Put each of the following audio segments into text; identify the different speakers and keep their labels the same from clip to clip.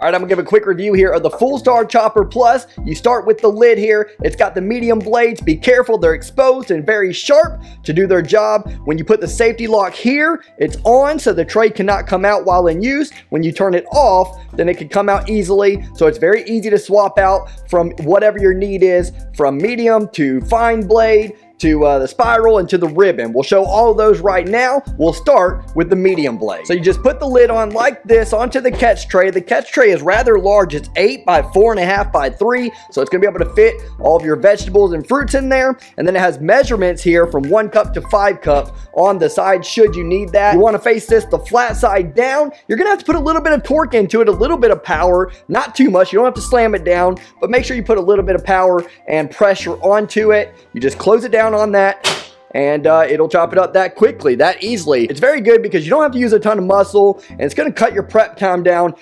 Speaker 1: All right, I'm gonna give a quick review here of the Fullstar Chopper Plus. You start with the lid here. It's got the medium blades. Be careful, they're exposed and very sharp to do their job. When you put the safety lock here, it's on so the tray cannot come out while in use. When you turn it off, then it can come out easily. So it's very easy to swap out from whatever your need is, from medium to fine blade, to the spiral and to the ribbon. We'll show all of those right now. We'll start with the medium blade. So you just put the lid on like this onto the catch tray. The catch tray is rather large. It's 8 by 4.5 by 3. So it's gonna be able to fit all of your vegetables and fruits in there. And then it has measurements here from 1 cup to 5 cup on the side should you need that. You wanna face this the flat side down. You're gonna have to put a little bit of torque into it, a little bit of power, not too much. You don't have to slam it down, but make sure you put a little bit of power and pressure onto it. You just close it down on that and it'll chop it up that quickly, that easily. It's very good because you don't have to use a ton of muscle and it's gonna cut your prep time down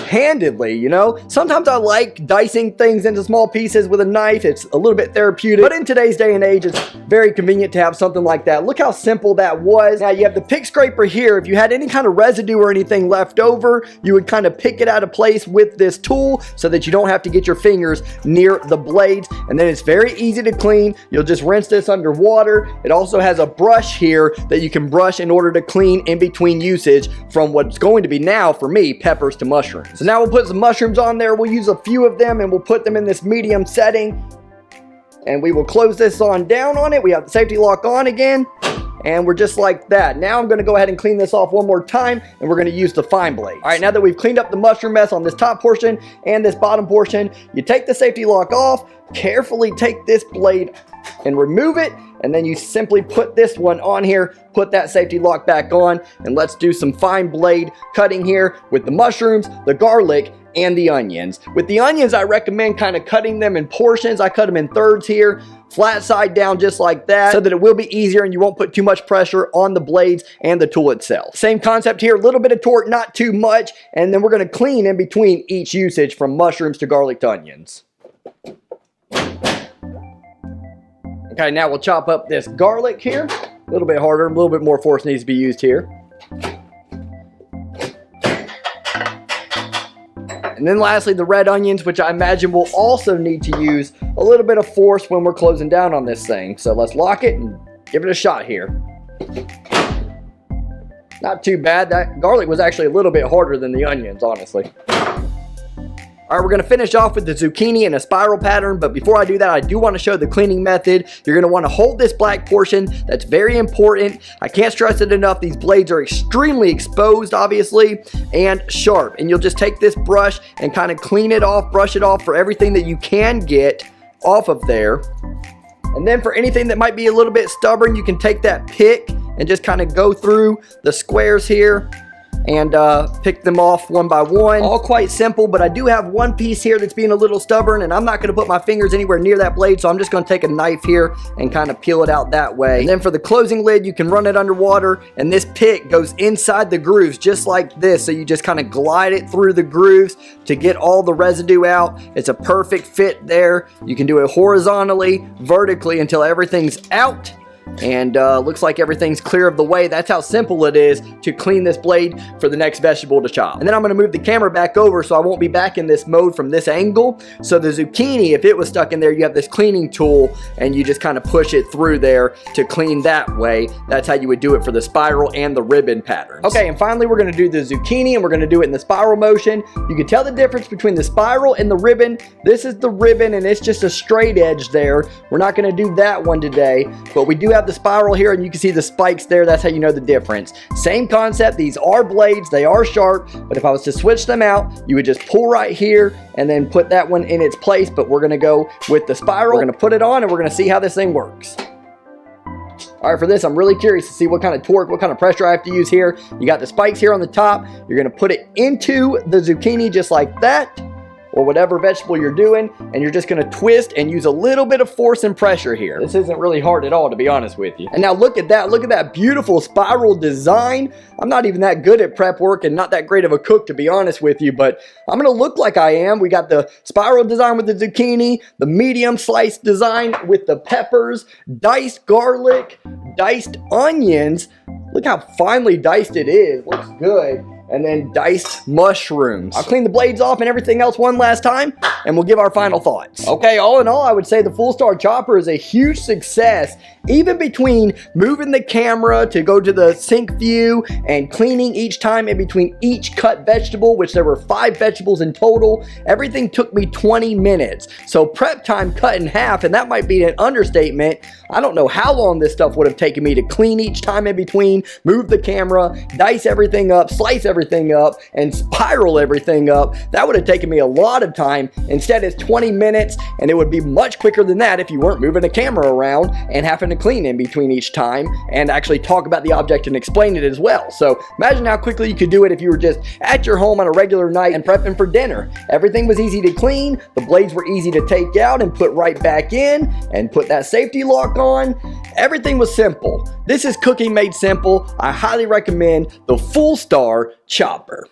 Speaker 1: handedly, you know. Sometimes I like dicing things into small pieces with a knife. It's a little bit therapeutic, but in today's day and age, it's very convenient to have something like that. Look how simple that was. Now you have the pick scraper here. If you had any kind of residue or anything left over, you would kind of pick it out of place with this tool so that you don't have to get your fingers near the blades. And then it's very easy to clean. You'll just rinse this under water. It also has a brush here that you can brush in order to clean in between usage from what's going to be now, for me, peppers to mushrooms. So now we'll put some mushrooms on there. We'll use a few of them and we'll put them in this medium setting. And we will close this on down on it. We have the safety lock on again. And we're just like that. Now I'm gonna go ahead and clean this off one more time and we're gonna use the fine blade. All right, now that we've cleaned up the mushroom mess on this top portion and this bottom portion, you take the safety lock off, carefully take this blade and remove it, and then you simply put this one on here, put that safety lock back on, and let's do some fine blade cutting here with the mushrooms, the garlic, and the onions. With the onions, I recommend kind of cutting them in portions. I cut them in thirds here, flat side down just like that, so that it will be easier and you won't put too much pressure on the blades and the tool itself. Same concept here, a little bit of torque, not too much, and then we're gonna clean in between each usage from mushrooms to garlic to onions. Okay, now we'll chop up this garlic here. A little bit harder, a little bit more force needs to be used here. And then lastly, the red onions, which I imagine we'll also need to use a little bit of force when we're closing down on this thing. So let's lock it and give it a shot here. Not too bad. That garlic was actually a little bit harder than the onions, honestly. All right, we're gonna finish off with the zucchini in a spiral pattern, but before I do that, I do wanna show the cleaning method. You're gonna wanna hold this black portion. That's very important. I can't stress it enough. These blades are extremely exposed, obviously, and sharp. And you'll just take this brush and kind of clean it off, brush it off for everything that you can get off of there. And then for anything that might be a little bit stubborn, you can take that pick and just kind of go through the squares here and pick them off one by one. All quite simple, but I do have one piece here that's being a little stubborn, and I'm not gonna put my fingers anywhere near that blade, so I'm just gonna take a knife here and kind of peel it out that way. And then for the closing lid, you can run it underwater, and this pick goes inside the grooves just like this, so you just kind of glide it through the grooves to get all the residue out. It's a perfect fit there. You can do it horizontally, vertically until everything's out. And looks like everything's clear of the way. That's how simple it is to clean this blade for the next vegetable to chop. And then I'm going to move the camera back over so I won't be back in this mode from this angle. So the zucchini, if it was stuck in there, you have this cleaning tool and you just kind of push it through there to clean that way. That's how you would do it for the spiral and the ribbon patterns. Okay, and finally we're going to do the zucchini and we're going to do it in the spiral motion. You can tell the difference between the spiral and the ribbon. This is the ribbon and it's just a straight edge there. We're not going to do that one today, but we do have the spiral here and you can see the spikes there. That's how you know the difference. Same concept. These are blades. They are sharp, but if I was to switch them out, you would just pull right here and then put that one in its place, but we're going to go with the spiral. We're going to put it on and we're going to see how this thing works. All right, for this, I'm really curious to see what kind of torque, what kind of pressure I have to use here. You got the spikes here on the top. You're going to put it into the zucchini just like that, or whatever vegetable you're doing, and you're just gonna twist and use a little bit of force and pressure here. This isn't really hard at all, to be honest with you. And now look at that beautiful spiral design. I'm not even that good at prep work and not that great of a cook, to be honest with you, but I'm gonna look like I am. We got the spiral design with the zucchini, the medium slice design with the peppers, diced garlic, diced onions. Look how finely diced it is, looks good. and then diced mushrooms. I'll clean the blades off and everything else one last time, and we'll give our final thoughts. Okay, all in all, I would say the Fullstar chopper is a huge success. Even between moving the camera to go to the sync view and cleaning each time in between each cut vegetable, which there were 5 vegetables in total, everything took me 20 minutes. So prep time cut in half, and that might be an understatement. I don't know how long this stuff would have taken me to clean each time in between, move the camera, dice everything up, slice everything up, and spiral everything up. That would have taken me a lot of time. Instead, it's 20 minutes, and it would be much quicker than that if you weren't moving the camera around and having to clean in between each time and actually talk about the object and explain it as well. So imagine how quickly you could do it if you were just at your home on a regular night and prepping for dinner. Everything was easy to clean, the blades were easy to take out and put right back in and put that safety lock on. Everything was simple. This is cooking made simple. I highly recommend the Fullstar chopper.